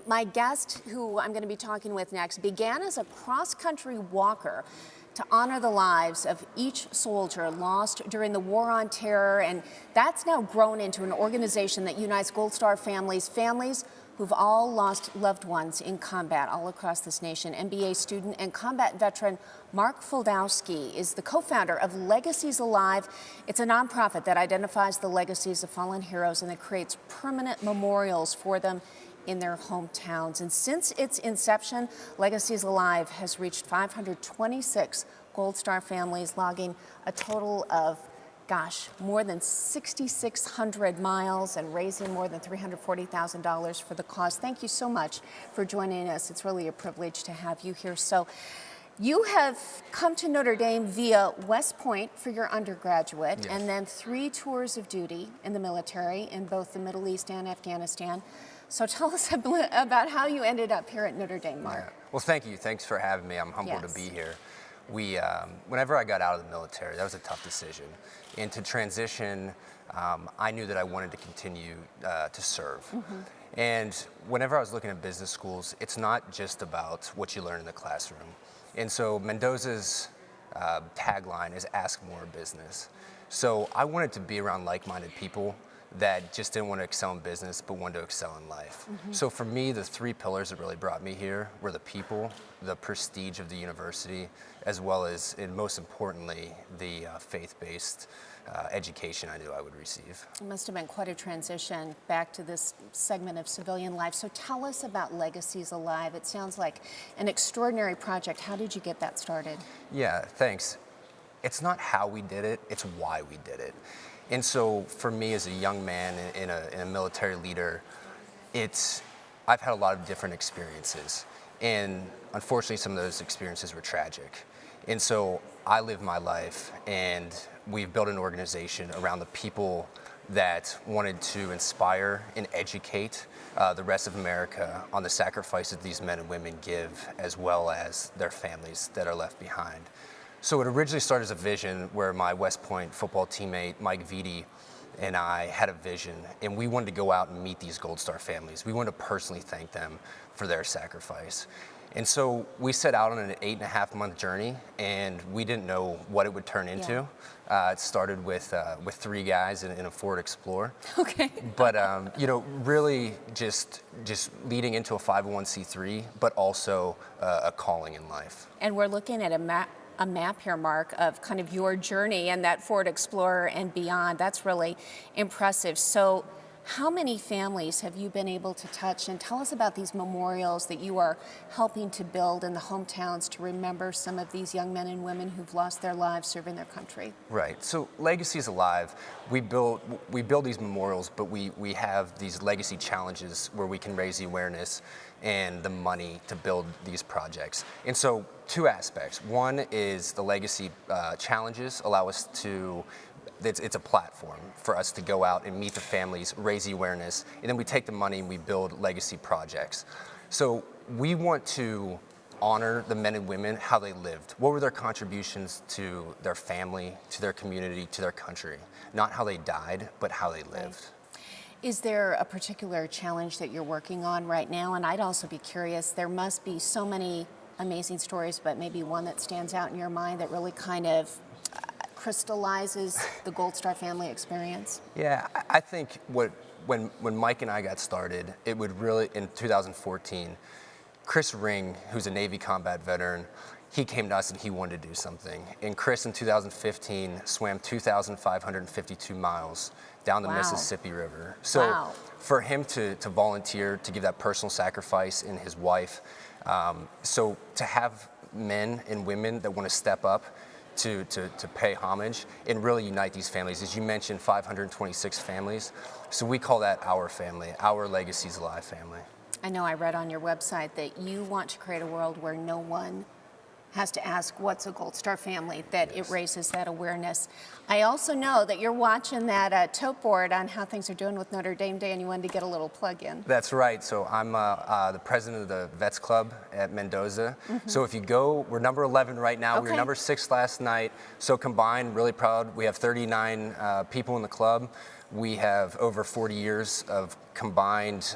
My guest, who I'm going to be talking with next, began as a cross-country walker to honor the lives of each soldier lost during the War on Terror, and that's now grown into an organization that unites Gold Star families who've all lost loved ones in combat all across this nation. MBA student and combat veteran Mark Faldowski is the co-founder of Legacies Alive. It's a nonprofit that identifies the legacies of fallen heroes and that creates permanent memorials for them in their hometowns. And since its inception, Legacies Alive has reached 526 Gold Star families, logging a total of, more than 6,600 miles and raising more than $340,000 for the cause. Thank you so much for joining us. It's really a privilege to have you here. So you have come to Notre Dame via West Point for your undergraduate, yes, and then 3 tours of duty in the military in both the Middle East and Afghanistan. So tell us about how you ended up here at Notre Dame, Mark. Yeah. Well, thank you. Thanks for having me. I'm humbled to be here. Whenever I got out of the military, that was a tough decision. And to transition, I knew that I wanted to continue to serve. Mm-hmm. And whenever I was looking at business schools, it's not just about what you learn in the classroom. And so Mendoza's tagline is ask more business. So I wanted to be around like-minded people that just didn't want to excel in business, but wanted to excel in life. Mm-hmm. So for me, the 3 pillars that really brought me here were the people, the prestige of the university, as well as, and most importantly, the faith-based education I knew I would receive. It must have been quite a transition back to this segment of civilian life. So tell us about Legacies Alive. It sounds like an extraordinary project. How did you get that started? Yeah, thanks. It's not how we did it, it's why we did it. And so for me as a young man and a military leader, I've had a lot of different experiences. And unfortunately, some of those experiences were tragic. And so I live my life, and we've built an organization around the people that wanted to inspire and educate the rest of America on the sacrifices these men and women give, as well as their families that are left behind. So it originally started as a vision where my West Point football teammate, Mike Vitti, and I had a vision, and we wanted to go out and meet these Gold Star families. We wanted to personally thank them for their sacrifice. And so we set out on an 8.5-month journey, and we didn't know what it would turn into. Yeah. It started with 3 guys in a Ford Explorer. Okay. But really just leading into a 501c3, but also a calling in life. And we're looking at a map here, Mark, of kind of your journey and that Ford Explorer and beyond. That's really impressive. So how many families have you been able to touch? And tell us about these memorials that you are helping to build in the hometowns to remember some of these young men and women who've lost their lives serving their country. Right. So Legacies Alive, we build these memorials, but we have these legacy challenges where we can raise the awareness and the money to build these projects. And so 2 aspects. One is the legacy challenges allow us to, it's a platform for us to go out and meet the families, raise the awareness, and then we take the money and we build legacy projects. So we want to honor the men and women, how they lived. What were their contributions to their family, to their community, to their country? Not how they died, but how they lived. Right. Is there a particular challenge that you're working on right now? And I'd also be curious, there must be so many amazing stories, but maybe one that stands out in your mind that really kind of crystallizes the Gold Star family experience? Yeah, I think when Mike and I got started, it would really, in 2014, Chris Ring, who's a Navy combat veteran, he came to us and he wanted to do something. And Chris in 2015 swam 2,552 miles down the Mississippi River. So for him to volunteer, to give that personal sacrifice in his wife, so to have men and women that want to step up to pay homage and really unite these families. As you mentioned, 526 families. So we call that our family, our Legacies Alive family. I know I read on your website that you want to create a world where no one has to ask what's a Gold Star family, that it raises that awareness. I also know that you're watching that tote board on how things are doing with Notre Dame Day, and you wanted to get a little plug in. That's right. So I'm the president of the Vets Club at Mendoza. Mm-hmm. So if you go, we're number 11 right now. Okay. We were number 6 last night. So combined, really proud. We have 39 people in the club. We have over 40 years of combined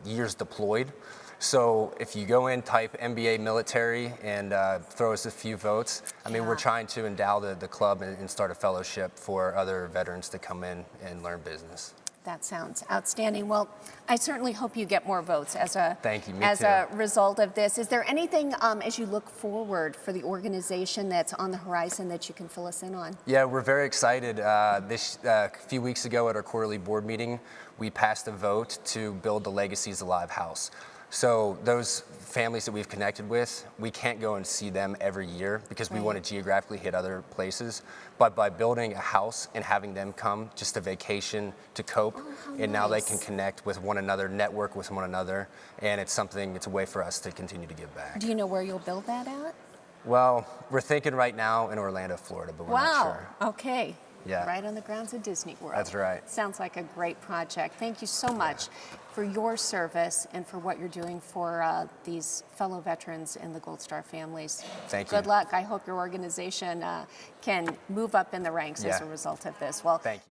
years deployed. So if you go in, type MBA military, and throw us a few votes. I mean, we're trying to endow the club and start a fellowship for other veterans to come in and learn business. That sounds outstanding. Well, I certainly hope you get more votes as a Thank you, me as too. a result of this. Is there anything as you look forward for the organization that's on the horizon that you can fill us in on? Yeah, we're very excited. A few weeks ago at our quarterly board meeting, we passed a vote to build the Legacies Alive house. So those families that we've connected with, we can't go and see them every year because we want to geographically hit other places. But by building a house and having them come just to vacation, to cope, and now they can connect with one another, network with one another, and it's a way for us to continue to give back. Do you know where you'll build that at? Well, we're thinking right now in Orlando, Florida, but we're not sure. Okay. Yeah. Right on the grounds of Disney World. That's right. Sounds like a great project. Thank you so much for your service and for what you're doing for these fellow veterans in the Gold Star families. Thank you. Good luck. I hope your organization can move up in the ranks as a result of this. Well, thank you.